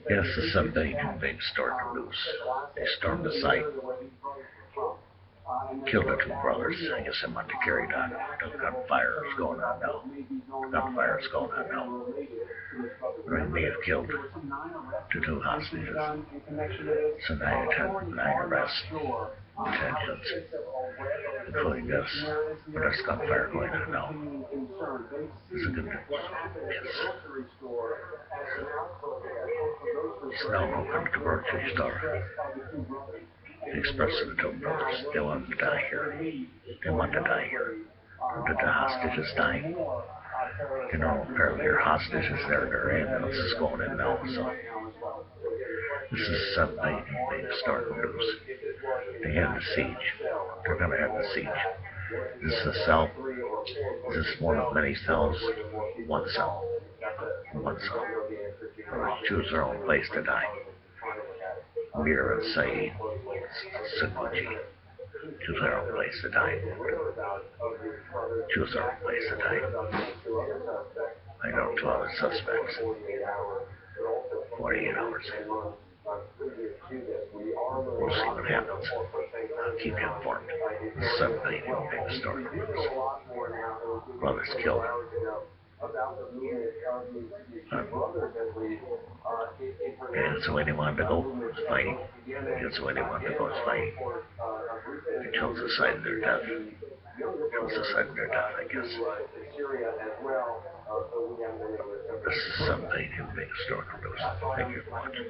Yes, the 782 big stork loose. They stormed the site, killed the two brothers. I guess they wanted to carry it on. The gunfire is going on now. Gunfire is going on now. They may have killed the two hostages. So now you have 9 arrests, detentions, including this. But there's gunfire going on now. It's a good news. Yes. It's now open to the grocery store. The express to the two brothers. They want to die here. They want to die here. Did the hostages die? You know, apparently their hostages there, their ambulance is going in now, so this is something they start to lose. They have the siege. They're going to have the siege. This is a cell. This is one of many cells. One cell. One cell. Choose their own place to die. Mir and Saeed, Sakuji, choose their own place to die. Choose their own place to die. I know 2 other suspects. 48 hours. We'll see what happens. I'll keep you informed. Somebody will make the story. Brothers killed. That's the way they wanted to go, was fighting. That's the way they wanted to go, was fighting. They chose the side of their death. Chose the side of their death, I guess. This is something who makes a story. Thank you for watching.